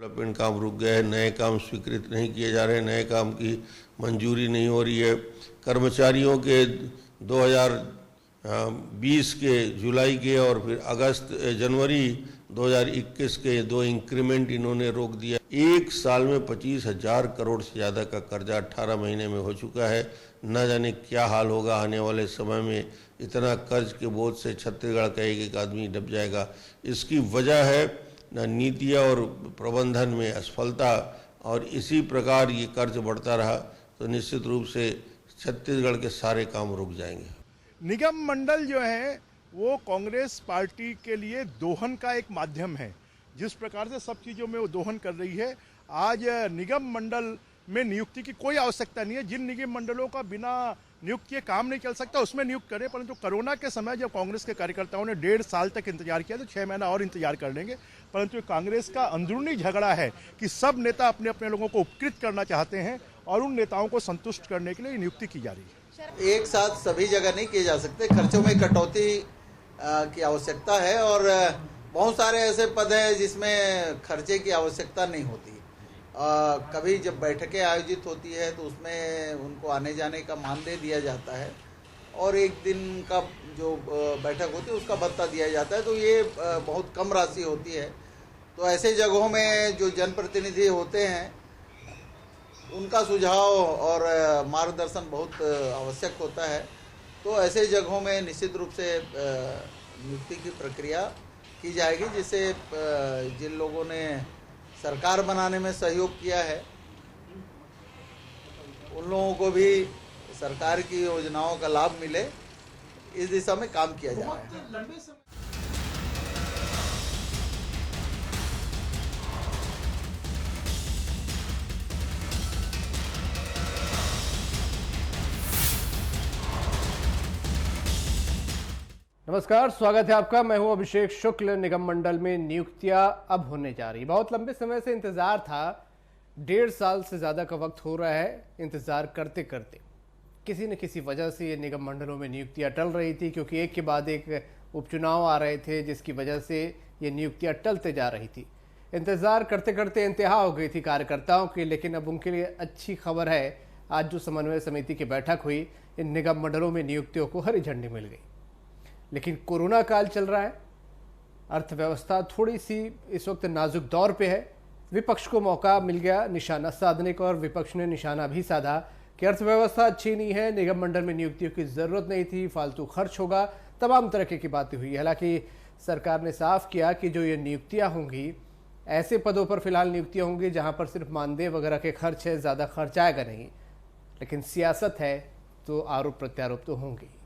Development काम रुक गए हैं, नए काम स्वीकृत नहीं किए जा रहे, नए काम की मंजूरी नहीं हो रही है। कर्मचारियों के 2020 के जुलाई के और फिर जनवरी 2021 के 2 इंक्रीमेंट इन्होंने रोक दिया। एक साल में 25,000 करोड़ से ज़्यादा का कर्जा 18 महीने में हो चुका है। न जाने क्या हाल होगा आने वाले समय में। इतना कर्ज के बोझ से छत्तीसगढ़ का एक आदमी डूब जाएगा। इसकी वजह है नीतियाँ और प्रबंधन में असफलता, और इसी प्रकार ये कर्ज बढ़ता रहा तो निश्चित रूप से छत्तीसगढ़ के सारे काम रुक जाएंगे। निगम मंडल जो है वो कांग्रेस पार्टी के लिए दोहन का एक माध्यम है। जिस प्रकार से सब चीज़ों में वो दोहन कर रही है, आज निगम मंडल में नियुक्ति की कोई आवश्यकता नहीं है। जिन निगम मंडलों का बिना नियुक्त किए काम नहीं चल सकता उसमें नियुक्त करें, परंतु कोरोना के समय जब कांग्रेस के कार्यकर्ताओं ने 1.5 साल तक इंतजार किया तो 6 महीना और इंतजार कर लेंगे। परंतु कांग्रेस का अंदरूनी झगड़ा है कि सब नेता अपने अपने लोगों को उपकृत करना चाहते हैं और उन नेताओं को संतुष्ट करने के लिए नियुक्ति की जा रही है। एक साथ सभी जगह नहीं किए जा सकते, खर्चों में कटौती की आवश्यकता है और बहुत सारे ऐसे पद हैं जिसमें खर्चे की आवश्यकता नहीं होती। कभी जब बैठकें आयोजित होती है तो उसमें उनको आने जाने का मानदेय दिया जाता है और एक दिन का जो बैठक होती है उसका भत्ता दिया जाता है, तो ये बहुत कम राशि होती है। तो ऐसे जगहों में जो जनप्रतिनिधि होते हैं उनका सुझाव और मार्गदर्शन बहुत आवश्यक होता है। तो ऐसे जगहों में निश्चित रूप से नियुक्ति की प्रक्रिया की जाएगी, जिससे जिन लोगों ने सरकार बनाने में सहयोग किया है उन लोगों को भी सरकार की योजनाओं का लाभ मिले, इस दिशा में काम किया जा रहा है। नमस्कार, स्वागत है आपका। मैं हूं अभिषेक शुक्ल। निगम मंडल में नियुक्तियां अब होने जा रही। बहुत लंबे समय से इंतजार था, 1.5 साल से ज्यादा का वक्त हो रहा है इंतजार करते करते। किसी न किसी वजह से ये निगम मंडलों में नियुक्तियां टल रही थी, क्योंकि एक के बाद एक उपचुनाव आ रहे थे जिसकी वजह से ये नियुक्तियां टलते जा रही थी। इंतजार करते करते इंतहा हो गई थी कार्यकर्ताओं की, लेकिन अब उनके लिए अच्छी खबर है। आज जो समन्वय समिति की बैठक हुई, इन निगम मंडलों में नियुक्तियों को हरी झंडी मिल गई। लेकिन कोरोना काल चल रहा है, अर्थव्यवस्था थोड़ी सी इस वक्त नाजुक दौर पे है। विपक्ष को मौका मिल गया निशाना साधने का, और विपक्ष ने निशाना भी साधा कि अर्थव्यवस्था अच्छी नहीं है, निगम मंडल में नियुक्तियों की जरूरत नहीं थी, फालतू खर्च होगा, तमाम तरह की बातें हुई। हालांकि सरकार ने साफ किया कि जो ये नियुक्तियां होंगी, ऐसे पदों पर फिलहाल नियुक्तियां होंगी जहां पर सिर्फ मानदेय वगैरह के खर्च है, ज़्यादा खर्च आएगा नहीं। लेकिन सियासत है तो आरोप प्रत्यारोप तो होंगे।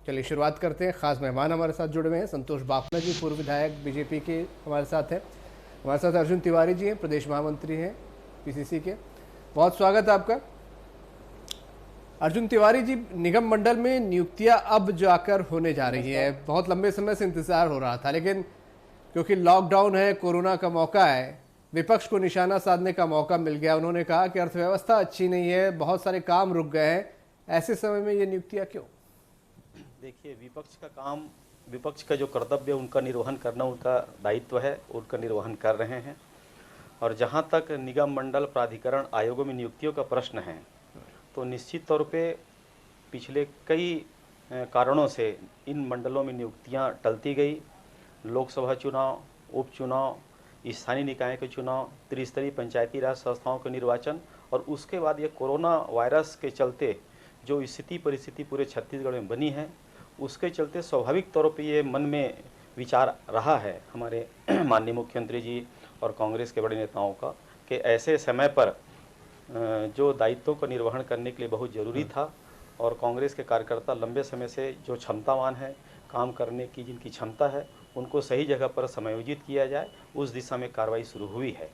चलिए शुरुआत करते हैं। खास मेहमान हमारे साथ जुड़े हुए हैं। संतोष बाफना जी, पूर्व विधायक बीजेपी के हमारे साथ हैं। हमारे साथ अर्जुन तिवारी जी हैं, प्रदेश महामंत्री हैं पीसीसी के। बहुत स्वागत है आपका। अर्जुन तिवारी जी, निगम मंडल में नियुक्तियां अब जाकर होने जा रही है। बहुत लंबे समय से इंतजार हो रहा था, लेकिन क्योंकि लॉकडाउन है, कोरोना का मौका है, विपक्ष को निशाना साधने का मौका मिल गया। उन्होंने कहा कि अर्थव्यवस्था अच्छी नहीं है, बहुत सारे काम रुक गए हैं। ऐसे समय में ये नियुक्तियां क्यों? देखिए, विपक्ष का काम, विपक्ष का जो कर्तव्य उनका निर्वहन करना उनका दायित्व है, उनका निर्वहन कर रहे हैं। और जहां तक निगम मंडल प्राधिकरण आयोगों में नियुक्तियों का प्रश्न है, तो निश्चित तौर पे पिछले कई कारणों से इन मंडलों में नियुक्तियां टलती गई। लोकसभा चुनाव, उपचुनाव, स्थानीय निकाय के चुनाव, त्रिस्तरीय पंचायती राज संस्थाओं के निर्वाचन, और उसके बाद ये कोरोना वायरस के चलते जो स्थिति परिस्थिति पूरे छत्तीसगढ़ में बनी है, उसके चलते स्वाभाविक तौर पे ये मन में विचार रहा है हमारे माननीय मुख्यमंत्री जी और कांग्रेस के बड़े नेताओं का कि ऐसे समय पर जो दायित्वों का निर्वहन करने के लिए बहुत ज़रूरी था, और कांग्रेस के कार्यकर्ता लंबे समय से जो क्षमतावान है, काम करने की जिनकी क्षमता है, उनको सही जगह पर समायोजित किया जाए, उस दिशा में कार्रवाई शुरू हुई है।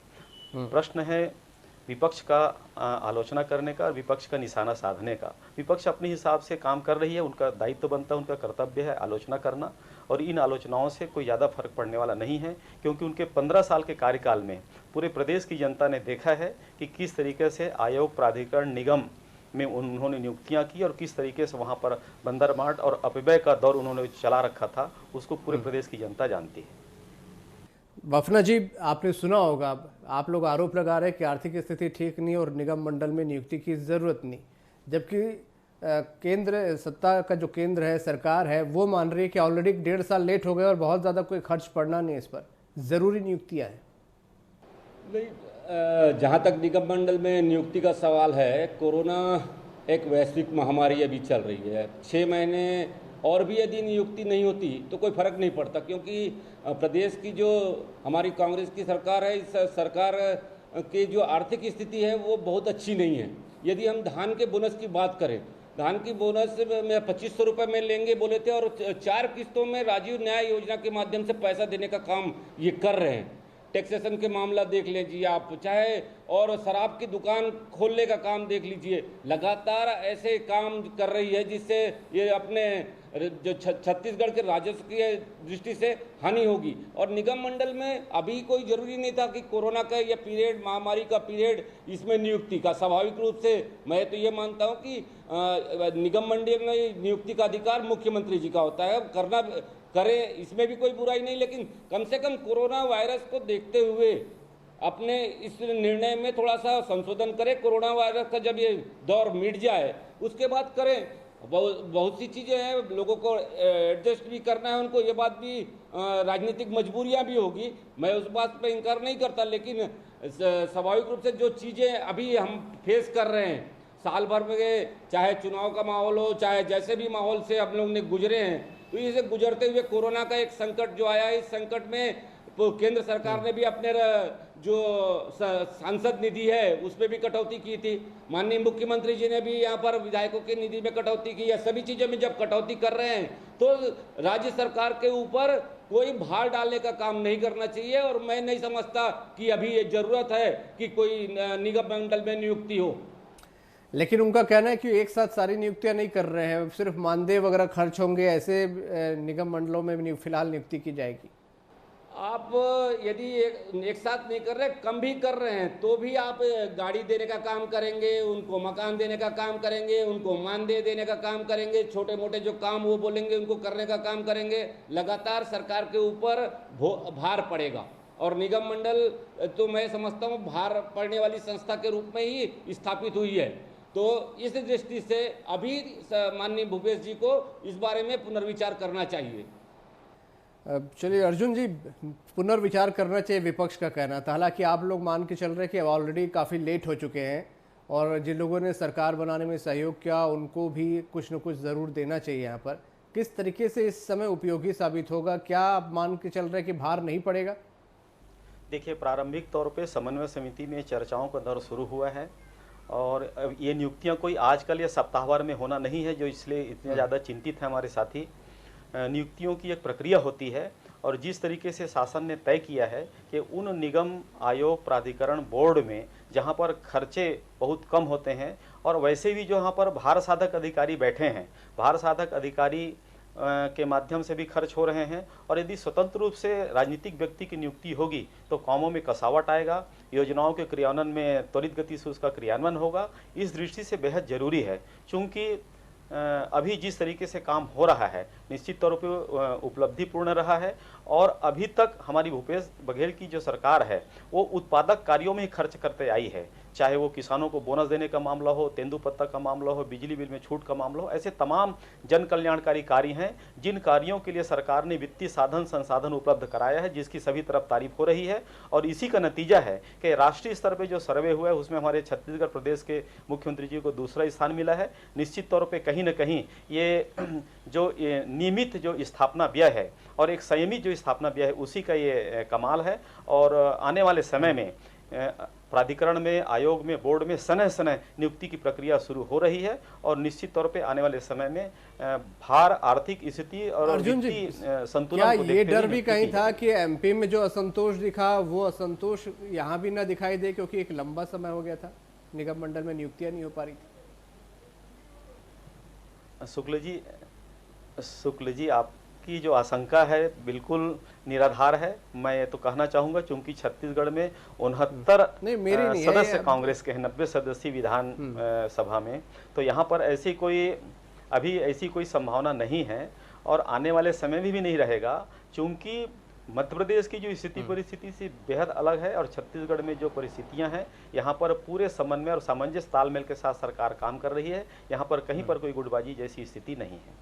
प्रश्न है विपक्ष का आलोचना करने का और विपक्ष का निशाना साधने का। विपक्ष अपने हिसाब से काम कर रही है, उनका दायित्व बनता है, उनका कर्तव्य है आलोचना करना, और इन आलोचनाओं से कोई ज़्यादा फर्क पड़ने वाला नहीं है, क्योंकि उनके 15 साल के कार्यकाल में पूरे प्रदेश की जनता ने देखा है कि किस तरीके से आयोग, प्राधिकरण, निगम में उन्होंने नियुक्तियां की और किस तरीके से वहाँ पर बंदरमाट और अपव्यय का दौर उन्होंने चला रखा था, उसको पूरे प्रदेश की जनता जानती है। वफना जी, आपने सुना होगा, आप लोग आरोप लगा रहे हैं कि आर्थिक स्थिति ठीक नहीं और निगम मंडल में नियुक्ति की ज़रूरत नहीं, जबकि केंद्र सत्ता का जो केंद्र है, सरकार है, वो मान रही है कि ऑलरेडी 1.5 साल लेट हो गए और बहुत ज़्यादा कोई खर्च पड़ना नहीं, इस पर ज़रूरी नियुक्तियाँ हैं। नहीं, जहाँ तक निगम मंडल में नियुक्ति का सवाल है, कोरोना एक वैश्विक महामारी अभी चल रही है। 6 महीने और भी यदि नियुक्ति नहीं होती तो कोई फर्क नहीं पड़ता, क्योंकि प्रदेश की जो हमारी कांग्रेस की सरकार है, इस सरकार की जो आर्थिक स्थिति है वो बहुत अच्छी नहीं है। यदि हम धान के बोनस की बात करें, धान की बोनस में 2500 रुपये में लेंगे बोले थे और 4 किस्तों में राजीव न्याय योजना के माध्यम से पैसा देने का काम ये कर रहे हैं। टैक्सेशन के मामला देख लीजिए आप, चाहे और शराब की दुकान खोलने का काम देख लीजिए, लगातार ऐसे काम कर रही है जिससे ये अपने जो छत्तीसगढ़ के राजस्व की दृष्टि से हानि होगी। और निगम मंडल में अभी कोई जरूरी नहीं था कि कोरोना का या पीरियड, महामारी का पीरियड, इसमें नियुक्ति का स्वाभाविक रूप से मैं तो ये मानता हूँ कि निगम मंडल में नियुक्ति का अधिकार मुख्यमंत्री जी का होता है, करना करे, इसमें भी कोई बुराई नहीं, लेकिन कम से कम कोरोना वायरस को देखते हुए अपने इस निर्णय में थोड़ा सा संशोधन करें। कोरोना वायरस का जब ये दौर मिट जाए उसके बाद करें। बहुत सी चीज़ें हैं, लोगों को एडजस्ट भी करना है, उनको ये बात भी राजनीतिक मजबूरियां भी होगी, मैं उस बात पे इनकार नहीं करता, लेकिन स्वाभाविक रूप से जो चीज़ें अभी हम फेस कर रहे हैं, साल भर में चाहे चुनाव का माहौल हो, चाहे जैसे भी माहौल से हम लोग ने गुजरे हैं, तो इसे गुजरते हुए कोरोना का एक संकट जो आया है, इस संकट में केंद्र सरकार ने भी अपने जो सांसद निधि है उसमें भी कटौती की थी, माननीय मुख्यमंत्री जी ने भी यहाँ पर विधायकों की निधि में कटौती की है। सभी चीज़ों में जब कटौती कर रहे हैं तो राज्य सरकार के ऊपर कोई भार डालने का काम नहीं करना चाहिए, और मैं नहीं समझता कि अभी ये जरूरत है कि कोई निगम मंडल में नियुक्ति हो। लेकिन उनका कहना है कि एक साथ सारी नियुक्तियां नहीं कर रहे हैं, सिर्फ मानदेय वगैरह खर्च होंगे, ऐसे निगम मंडलों में फिलहाल नियुक्ति की जाएगी। आप यदि एक साथ नहीं कर रहे, कम भी कर रहे हैं, तो भी आप गाड़ी देने का काम करेंगे, उनको मकान देने का काम करेंगे, उनको मानदेय देने का काम करेंगे, छोटे मोटे जो काम वो बोलेंगे उनको करने का काम करेंगे, लगातार सरकार के ऊपर भार पड़ेगा। और निगम मंडल तो मैं समझता हूँ भार पड़ने वाली संस्था के रूप में ही स्थापित हुई है, तो इस दृष्टि से अभी माननीय भूपेश जी को इस बारे में पुनर्विचार करना चाहिए। चलिए अर्जुन जी, पुनर्विचार करना चाहिए विपक्ष का कहना था, हालांकि आप लोग मान के चल रहे हैं कि ऑलरेडी काफ़ी लेट हो चुके हैं और जिन लोगों ने सरकार बनाने में सहयोग किया उनको भी कुछ न कुछ ज़रूर देना चाहिए। यहाँ पर किस तरीके से इस समय उपयोगी साबित होगा, क्या आप मान के चल रहे हैं कि भार नहीं पड़ेगा? देखिए, प्रारंभिक तौर पे समन्वय समिति में चर्चाओं का दौर शुरू हुआ है और ये नियुक्तियां कोई आजकल या सप्ताहवार में होना नहीं है, जो इसलिए इतने ज़्यादा चिंतित हैं हमारे साथी। नियुक्तियों की एक प्रक्रिया होती है और जिस तरीके से शासन ने तय किया है कि उन निगम, आयोग, प्राधिकरण, बोर्ड में जहां पर खर्चे बहुत कम होते हैं और वैसे भी जो यहाँ पर भार साधक अधिकारी बैठे हैं, भार साधक अधिकारी के माध्यम से भी खर्च हो रहे हैं, और यदि स्वतंत्र रूप से राजनीतिक व्यक्ति की नियुक्ति होगी तो कामों में कसावट आएगा, योजनाओं के क्रियान्वयन में त्वरित गति से उसका क्रियान्वयन होगा। इस दृष्टि से बेहद जरूरी है, क्योंकि अभी जिस तरीके से काम हो रहा है निश्चित तौर पे उपलब्धिपूर्ण रहा है, और अभी तक हमारी भूपेश बघेल की जो सरकार है वो उत्पादक कार्यों में ही खर्च करते आई है, चाहे वो किसानों को बोनस देने का मामला हो, तेंदुपत्ता का मामला हो, बिजली बिल में छूट का मामला हो, ऐसे तमाम जन कल्याणकारी कार्य हैं जिन कार्यों के लिए सरकार ने वित्तीय साधन संसाधन उपलब्ध कराया है, जिसकी सभी तरफ तारीफ हो रही है। और इसी का नतीजा है कि राष्ट्रीय स्तर पर जो सर्वे हुआ है उसमें हमारे छत्तीसगढ़ प्रदेश के मुख्यमंत्री जी को दूसरा स्थान मिला है। निश्चित तौर पर कहीं न कहीं ये जो नियमित जो स्थापना व्यय है और एक संयमित जो स्थापना व्यय है उसी का ये कमाल है। और आने वाले समय में प्राधिकरण में, आयोग में, बोर्ड में सनह सनह नियुक्ति की प्रक्रिया शुरू हो रही है, और निश्चित तौर पे आने वाले समय में भार, आर्थिक स्थिति और वित्तीय संतुलन को देखते हुए ये डर भी कहीं था कि एमपी में जो असंतोष दिखा वो असंतोष यहाँ भी ना दिखाई दे, क्योंकि एक लंबा समय हो गया था निगम मंडल में नियुक्तियां नहीं हो पा रही थी। शुक्ल जी, आपकी जो आशंका है बिल्कुल निराधार है। मैं ये तो कहना चाहूँगा, चूंकि छत्तीसगढ़ में 69 सदस्य कांग्रेस के हैं, 90 सदस्यीय विधान सभा में, तो यहाँ पर अभी ऐसी कोई संभावना नहीं है और आने वाले समय में भी नहीं रहेगा, चूंकि मध्य प्रदेश की जो स्थिति परिस्थिति से बेहद अलग है और छत्तीसगढ़ में जो परिस्थितियां हैं यहाँ पर पूरे समन्वय और सामंजस्य तालमेल के साथ सरकार काम कर रही है। यहाँ पर कहीं पर कोई गुटबाजी जैसी स्थिति नहीं है।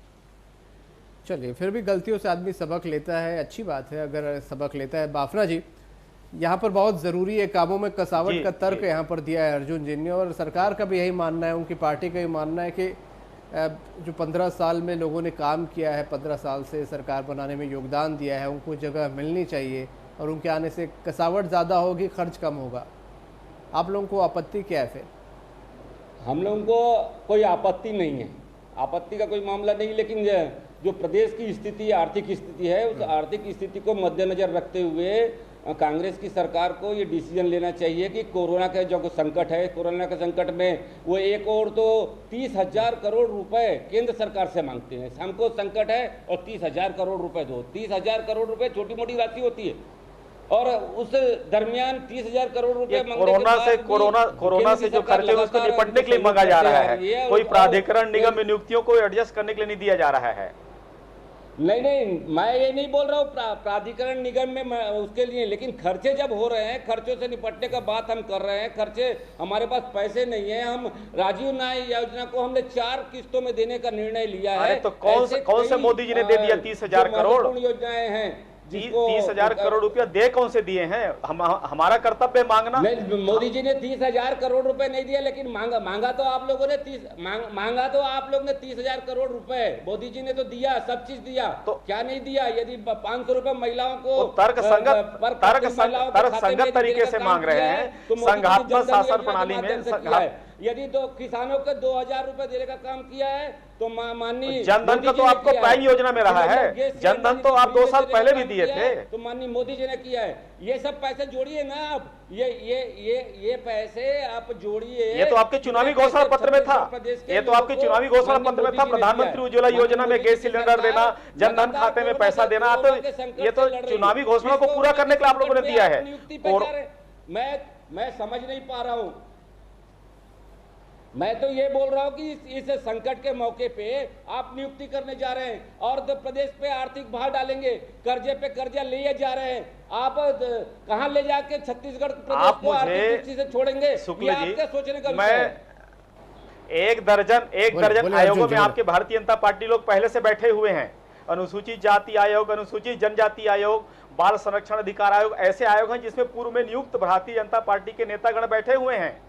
चलिए, फिर भी गलतियों से आदमी सबक लेता है, अच्छी बात है अगर सबक लेता है। बाफना जी, यहाँ पर बहुत ज़रूरी है, कामों में कसावट का तर्क यहाँ पर दिया है अर्जुन जी ने, और सरकार का भी यही मानना है, उनकी पार्टी का भी मानना है कि जो 15 साल में लोगों ने काम किया है, 15 साल से सरकार बनाने में योगदान दिया है, उनको जगह मिलनी चाहिए और उनके आने से कसावट ज़्यादा होगी, खर्च कम होगा। आप लोगों को आपत्ति क्या है? फिर हम लोगों को कोई आपत्ति नहीं है, आपत्ति का कोई मामला नहीं, लेकिन जो प्रदेश की स्थिति, आर्थिक स्थिति है, उस आर्थिक स्थिति को मद्देनजर रखते हुए कांग्रेस की सरकार को ये डिसीजन लेना चाहिए कि कोरोना का जो संकट है, कोरोना के संकट में वो एक और तो 30,000 करोड़ रुपए केंद्र सरकार से मांगते हैं। हमको संकट है और 30,000 करोड़ रुपए दो। 30,000 करोड़ रुपए छोटी मोटी राशि होती है, और उस दरमियान 30,000 करोड़ रुपए कोरोना से जो खर्चे उसको निपटने के लिए मांगा जा रहा है। कोई प्राधिकरण निगम नियुक्तियों को एडजस्ट करने के लिए नहीं दिया जा रहा है। नहीं, मैं ये नहीं बोल रहा हूँ प्राधिकरण निगम में उसके लिए, लेकिन खर्चे जब हो रहे हैं, खर्चों से निपटने का बात हम कर रहे हैं। खर्चे, हमारे पास पैसे नहीं है। हम राजीव न्याय योजना को हमने 4 किस्तों में देने का निर्णय लिया है। तो कौन से मोदी जी ने दे दिया 30,000 करोड़ योजनाएं हैं? 30,000 करोड़ रुपया दे कौन से दिए हैं? हमारा कर्तव्य मांगना। मोदी जी ने 30,000 करोड़ रुपए नहीं दिया, लेकिन मांगा तो आप लोगों ने 30,000 करोड़ रुपए। मोदी जी ने तो दिया, सब चीज दिया। तो क्या नहीं दिया? यदि 500 रुपए महिलाओं को तर्कसंगत तरीके से मांग रहे हैं, संघात्मक शासन प्रणाली में। यदि तो किसानों को 2,000 रुपए देने का काम किया है, तो माननीय जनधन का तो आपको पहली योजना में रहा है। जनधन तो आप 2 साल पहले भी दिए थे। तो माननीय मोदी जी ने किया है। ये सब पैसे जोड़िए ना आप, ये पैसे आप जोड़िए। ये तो आपके चुनावी घोषणा पत्र में था। ये तो आपके चुनावी घोषणा पत्र में था। प्रधानमंत्री उज्ज्वला योजना में गैस सिलेंडर देना, जनधन खाते में पैसा देना, तो ये तो चुनावी घोषणा को पूरा करने के लिए आप लोगों ने दिया है। और मैं समझ नहीं पा रहा हूँ। मैं तो ये बोल रहा हूँ कि इस संकट के मौके पे आप नियुक्ति करने जा रहे हैं और तो प्रदेश पे आर्थिक भार डालेंगे, कर्जे पे कर्जा लिए जा रहे हैं। आप कहाँ ले जाके छत्तीसगढ़ प्रदेश को आर्थिक दृष्टि से छोड़ेंगे? ये आपके सोचने का विषय है। एक दर्जन आयोगों में आपके भारतीय जनता पार्टी लोग पहले से बैठे हुए हैं। अनुसूचित जाति आयोग, अनुसूचित जनजाति आयोग, बाल संरक्षण अधिकार आयोग, ऐसे आयोग हैं जिसमें पूर्व में नियुक्त भारतीय जनता पार्टी के नेतागण बैठे हुए हैं।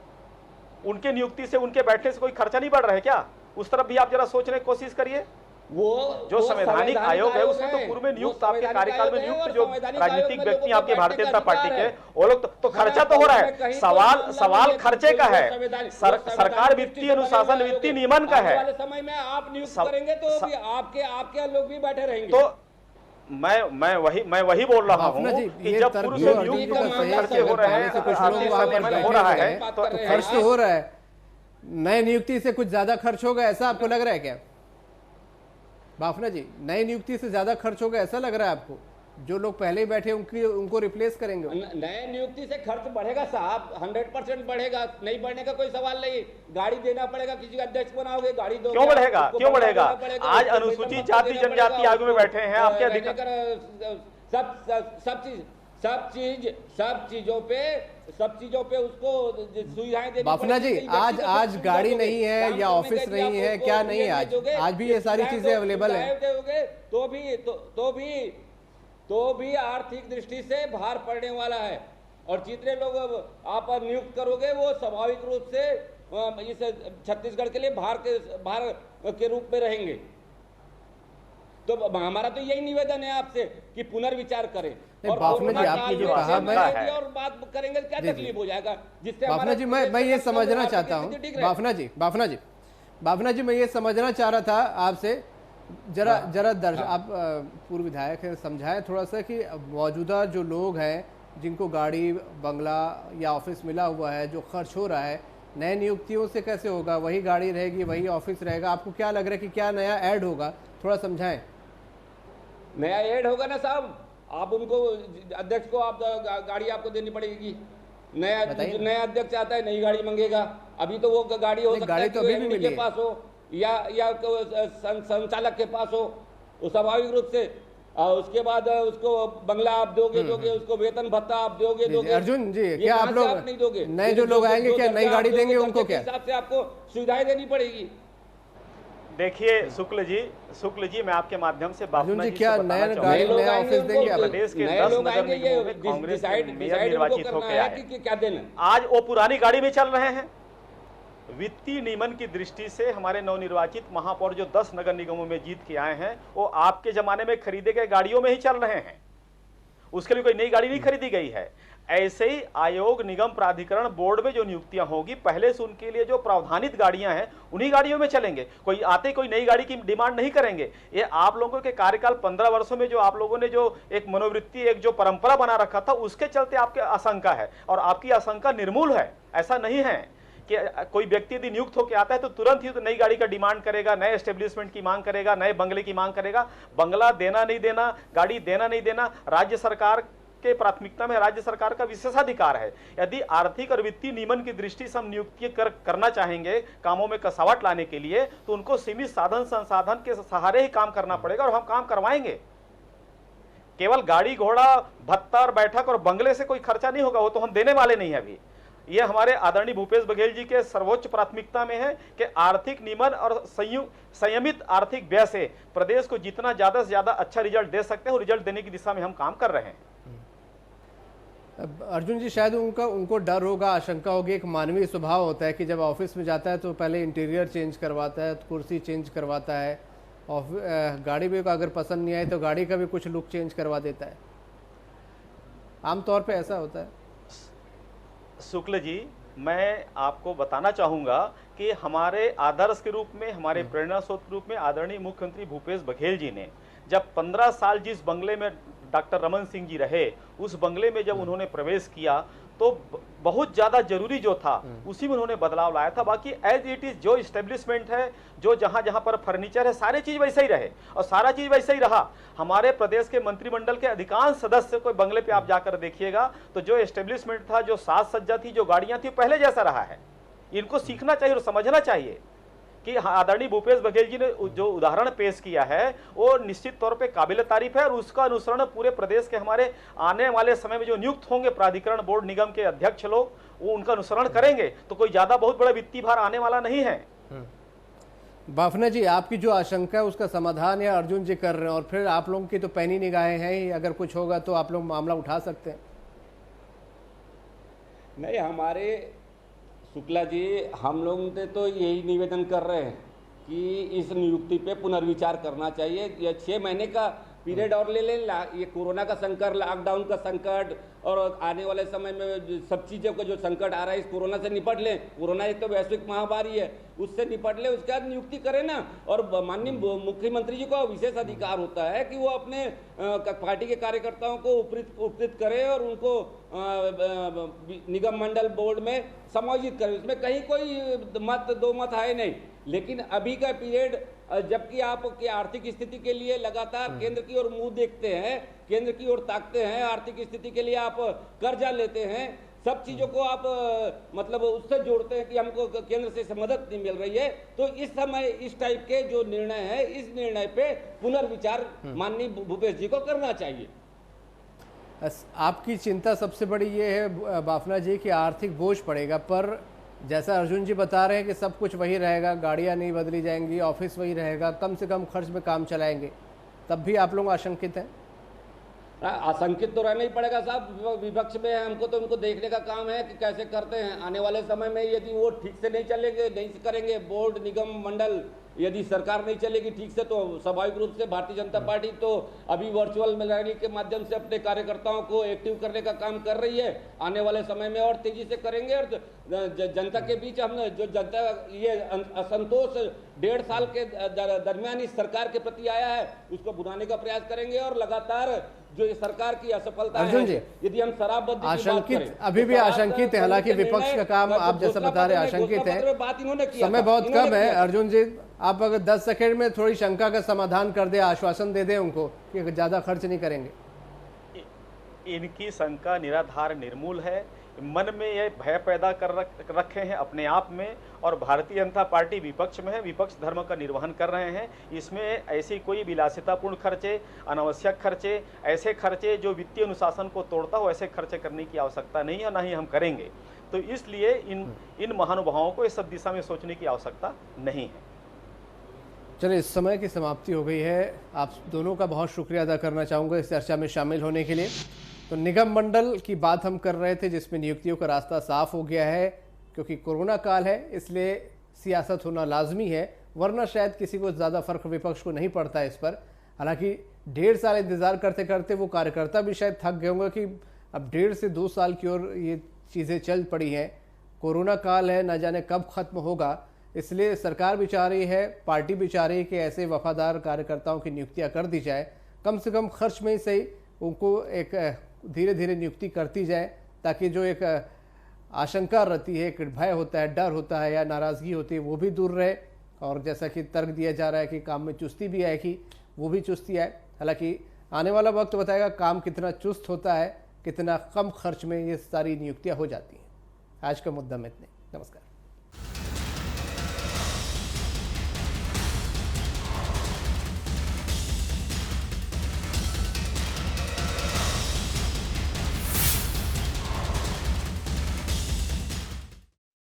उनके नियुक्ति से, उनके बैठने से कोई खर्चा नहीं बढ़ रहा है क्या? उस तरफ भी आप जरा सोचने की कोशिश करिए। जो संवैधानिक आयोग है उसमें तो पूर्व में नियुक्त, आपके कार्यकाल में नियुक्त जो राजनीतिक व्यक्ति आपके भारतीय जनता पार्टी के, वो लोग तो खर्चा तो हो रहा है। सवाल खर्चे का है। सरकार वित्तीय अनुशासन, वित्तीय नियमन का है। समय में आप नियुक्त करेंगे तो आपके लोग भी बैठे रहेंगे। तो मैं वही बोल रहा हूँ कि जब पूर्व से नियुक्त खर्चे हो रहे हैं, हो रहा है तो खर्च तो हो रहा है। नए नियुक्ति से कुछ ज्यादा खर्च होगा ऐसा आपको लग रहा है क्या बाफना जी? नई नियुक्ति से ज्यादा खर्च होगा ऐसा लग रहा है आपको? जो लोग पहले ही बैठे उनको रिप्लेस करेंगे? नए नियुक्ति से खर्च बढ़ेगा साहब, 100% बढ़ेगा। नहीं बढ़ने का कोई सवाल नहीं। गाड़ी देना पड़ेगा, किसी का अध्यक्ष बनाओगे गाड़ी दो। क्यों बढ़ेगा? आज अनुसूचित जाति जनजाति आयोग में बैठे हैं आपके अधिकार। सब चीजों पे उसको सुविधाएं देनी। बाफना जी, आज गाड़ी नहीं है या ऑफिस नहीं है, क्या नहीं है? आज भी ये सारी चीजें अवेलेबल है। तो भी आर्थिक दृष्टि से भार पड़ने वाला है। और जितने लोग आप नियुक्त करोगे वो स्वाभाविक रूप से इस छत्तीसगढ़ के लिए भार के रूप में रहेंगे। तो हमारा तो यही निवेदन है आपसे कि पुनर्विचार करें। और बाफना जी, आपने जो कहा, मैं और बात करेंगे क्या तकलीफ हो जाएगा? जिससे बाफना जी, मैं ये समझना चाहता हूँ। बाफना जी, मैं ये समझना चाह रहा था आपसे, जरा आप पूर्व विधायक हैं, समझाएं थोड़ा सा कि मौजूदा जो लोग हैं जिनको गाड़ी, बंगला या ऑफिस मिला हुआ है, जो खर्च हो रहा है, नए नियुक्तियों से कैसे होगा? वही गाड़ी रहेगी, वही ऑफिस रहेगा? आपको क्या लग रहा है कि क्या नया ऐड होगा? थोड़ा समझाएं। नया ऐड होगा ना साहब, आप उनको अध्यक्ष को आप गाड़ी आपको देनी पड़ेगी। नया अध्यक्ष आता है, नई गाड़ी मांगेगा। अभी तो वो गाड़ी हो सकता है कि के पास हो या संचालक के पास हो। वो स्वाभाविक रूप से उसके बाद उसको बंगला आप दोगे उसको वेतन भत्ता आप दोगे अर्जुन जी, ये क्या आप कहाँ से लोग नहीं दोगे? नए जो लोग आएंगे क्या नई गाड़ी देंगे उनको? क्या हिसाब से आपको सुविधाएं देनी पड़ेगी? देखिए शुक्ल जी मैं आपके माध्यम से अर्जुन जी, से क्या बताना नया चाहूंगा। गाड़ी नया ऑफिस देंगे आप? प्रदेश के नए 10 लोग नगर आएंगे, निगमों में ये कांग्रेस के डिसाइड मेयर उनको निर्वाचित करना होकर है आए। कि क्या देना। आज वो पुरानी गाड़ी में चल रहे हैं। वित्तीय नियमन की दृष्टि से हमारे नवनिर्वाचित महापौर जो 10 नगर निगमों में जीत के आए हैं वो आपके जमाने में खरीदे गए गाड़ियों में ही चल रहे हैं। उसके लिए कोई नई गाड़ी नहीं खरीदी गई है। ऐसे ही आयोग, निगम, प्राधिकरण, बोर्ड में जो नियुक्तियां होगी पहले से उनके लिए जो प्रावधानित गाड़ियां हैं उन्हीं गाड़ियों में चलेंगे। कोई आते कोई नई गाड़ी की डिमांड नहीं करेंगे। ये आप लोगों के कार्यकाल 15 वर्षों में जो आप लोगों ने जो एक मनोवृत्ति, एक जो परंपरा बना रखा था, उसके चलते आपके आशंका है और आपकी आशंका निर्मूल है। ऐसा नहीं है कि कोई व्यक्ति यदि नियुक्त होकर आता है तो तुरंत ही तो नई गाड़ी का डिमांड करेगा, नए एस्टेब्लिशमेंट की मांग करेगा, नए बंगले की मांग करेगा। बंगला देना नहीं देना, गाड़ी देना नहीं देना, राज्य सरकार के प्राथमिकता में, राज्य सरकार का विशेषाधिकार है। यदि आर्थिक और वित्तीय नियमन की दृष्टि से हम नियुक्ति करना चाहेंगे कामों में कसावट लाने के लिए, तो उनको सीमित साधन संसाधन के सहारे ही काम करना पड़ेगा और हम काम करवाएंगे। केवल गाड़ी घोड़ा, भत्ता और बैठक और बंगले से कोई खर्चा नहीं होगा, वो तो हम देने वाले नहीं है। अभी ये हमारे आदरणीय भूपेश बघेल जी के सर्वोच्च प्राथमिकता में है कि आर्थिक नियमन और संयमित आर्थिक व्यय से प्रदेश को जितना ज्यादा से ज्यादा अच्छा रिजल्ट दे सकते हैं, वो रिजल्ट देने की दिशा में हम काम कर रहे हैं। अर्जुन जी, शायद उनको डर होगा, आशंका होगी। एक मानवीय स्वभाव होता है कि जब ऑफिस में जाता है तो पहले इंटीरियर चेंज करवाता है, कुर्सी चेंज करवाता है, और गाड़ी भी अगर पसंद नहीं आई तो गाड़ी का भी कुछ लुक चेंज करवा देता है। आमतौर पे ऐसा होता है। शुक्ल जी, मैं आपको बताना चाहूंगा कि हमारे आदर्श के रूप में, हमारे प्रेरणा स्रोत के रूप में आदरणीय मुख्यमंत्री भूपेश बघेल जी ने जब 15 साल जिस बंगले में डॉक्टर रमन सिंह जी रहे, उस बंगले में जब उन्होंने प्रवेश किया तो बहुत ज़्यादा जरूरी जो था उसी में उन्होंने बदलाव लाया था। बाकी एज इट इज़ जो इस्टेब्लिशमेंट है, जो जहाँ जहाँ पर फर्नीचर है, सारी चीज़ वैसे ही रहे और सारा चीज़ वैसे ही रहा। हमारे प्रदेश के मंत्रिमंडल के अधिकांश सदस्य कोई बंगले पे आप जाकर देखिएगा तो जो इस्टेब्लिशमेंट था, जो साज सज्जा थी, जो गाड़ियाँ थी, पहले जैसा रहा है। इनको सीखना चाहिए और समझना चाहिए कि आदरणीय भूपेश बघेल जी ने जो उदाहरण पेश किया है वो निश्चित तौर पे काबिल तारीफ है और उसका अनुसरण पूरे प्रदेश के हमारे आने वाले समय में जो नियुक्त होंगे प्राधिकरण, बोर्ड, निगम के अध्यक्ष लोग, वो उनका अनुसरण करेंगे तो कोई ज्यादा बहुत बड़ा वित्तीय भार आने वाला नहीं है। बाफना जी, आपकी जो आशंका है उसका समाधान या अर्जुन जी कर रहे हैं, और फिर आप लोगों की तो पैनी निगाहें हैं ही, अगर कुछ होगा तो आप लोग मामला उठा सकते हैं। नहीं, हमारे शुक्ला जी, हम लोग ने तो यही निवेदन कर रहे हैं कि इस नियुक्ति पे पुनर्विचार करना चाहिए। ये 6 महीने का पीरियड और ले लें। ये कोरोना का संकट, लॉकडाउन का संकट और आने वाले समय में सब चीज़ों का जो संकट आ रहा है, इस कोरोना से निपट लें। कोरोना एक तो वैश्विक महामारी है, उससे निपट लें, उसके बाद नियुक्ति करें ना। और माननीय मुख्यमंत्री जी को विशेष अधिकार होता है कि वो अपने पार्टी के कार्यकर्ताओं को उपकृत करें और उनको निगम मंडल बोर्ड में समायोजित करें। इसमें कहीं कोई दो मत है नहीं। लेकिन अभी का पीरियड, जबकि आपकी आर्थिक स्थिति के लिए लगातार केंद्र की ओर मुंह देखते हैं, केंद्र की ओर ताकते हैं, आर्थिक स्थिति के लिए आप कर्जा लेते हैं, सब चीजों को आप मतलब उससे जोड़ते हैं कि हमको केंद्र से मदद नहीं मिल रही है, तो इस समय इस टाइप के जो निर्णय है, इस निर्णय पे पुनर्विचार माननीय भूपेश जी को करना चाहिए। आपकी चिंता सबसे बड़ी ये है बाफना जी कि आर्थिक बोझ पड़ेगा, पर जैसा अर्जुन जी बता रहे हैं कि सब कुछ वही रहेगा, गाड़ियां नहीं बदली जाएंगी, ऑफिस वही रहेगा, कम से कम खर्च में काम चलाएंगे, तब भी आप लोग आशंकित हैं? आशंकित तो रहना ही पड़ेगा साहब। विपक्ष में है, हमको तो उनको देखने का काम है कि कैसे करते हैं। आने वाले समय में यदि वो ठीक से नहीं चलेंगे, नहीं करेंगे, बोर्ड, निगम, मंडल, यदि सरकार नहीं चलेगी ठीक से, तो स्वाभाविक रूप से भारतीय जनता पार्टी तो अभी वर्चुअल रैली के माध्यम से अपने कार्यकर्ताओं को एक्टिव करने का काम कर रही है। आने वाले समय में और तेजी से करेंगे और जनता के बीच हम जो जनता ये असंतोष 1.5 साल के दरमियान इस सरकार के प्रति आया है, उसको भुनाने का प्रयास करेंगे। और लगातार जो ये सरकार की असफलता है, यदि हम शराबबंदी आशंकित, अभी भी आशंकित है, हालांकि विपक्ष का काम आप जैसा बता रहे आशंकित है। बात इन्होंने किया, समय बहुत कम है। अर्जुन जी, आप अगर 10 सेकंड में थोड़ी शंका का समाधान कर दे, आश्वासन दे दें उनको कि ज्यादा खर्च नहीं करेंगे। इनकी शंका निराधार, निर्मूल है। मन में ये भय पैदा कर रखे हैं अपने आप में, और भारतीय जनता पार्टी विपक्ष में है, विपक्ष धर्म का निर्वहन कर रहे हैं। इसमें ऐसी कोई विलासितापूर्ण खर्चे, अनावश्यक खर्चे, ऐसे खर्चे जो वित्तीय अनुशासन को तोड़ता हो, ऐसे खर्चे करने की आवश्यकता नहीं है, ना ही हम करेंगे। तो इसलिए इन महानुभावों को इस सब दिशा में सोचने की आवश्यकता नहीं है। चलिए, इस समय की समाप्ति हो गई है। आप दोनों का बहुत शुक्रिया अदा करना चाहूँगा इस चर्चा में शामिल होने के लिए। तो निगम मंडल की बात हम कर रहे थे, जिसमें नियुक्तियों का रास्ता साफ हो गया है, क्योंकि कोरोना काल है इसलिए सियासत होना लाजमी है, वरना शायद किसी को ज़्यादा फर्क विपक्ष को नहीं पड़ता है इस पर। हालांकि 1.5 साल इंतज़ार करते करते वो कार्यकर्ता भी शायद थक गए होंगे कि अब 1.5 से 2 साल की ओर ये चीज़ें चल पड़ी हैं। कोरोना काल है, न जाने कब ख़त्म होगा, इसलिए सरकार भी चाह रही है, पार्टी भी चाह रही है कि ऐसे वफादार कार्यकर्ताओं की नियुक्तियां कर दी जाए। कम से कम खर्च में ही सही उनको एक धीरे धीरे नियुक्ति करती जाए, ताकि जो एक आशंका रहती है, एक भय होता है, डर होता है या नाराज़गी होती है, वो भी दूर रहे। और जैसा कि तर्क दिया जा रहा है कि काम में चुस्ती भी आएगी, वो भी चुस्ती आए। हालांकि आने वाला वक्त बताएगा काम कितना चुस्त होता है, कितना कम खर्च में ये सारी नियुक्तियाँ हो जाती हैं। आज का मुद्दा में इतने। नमस्कार।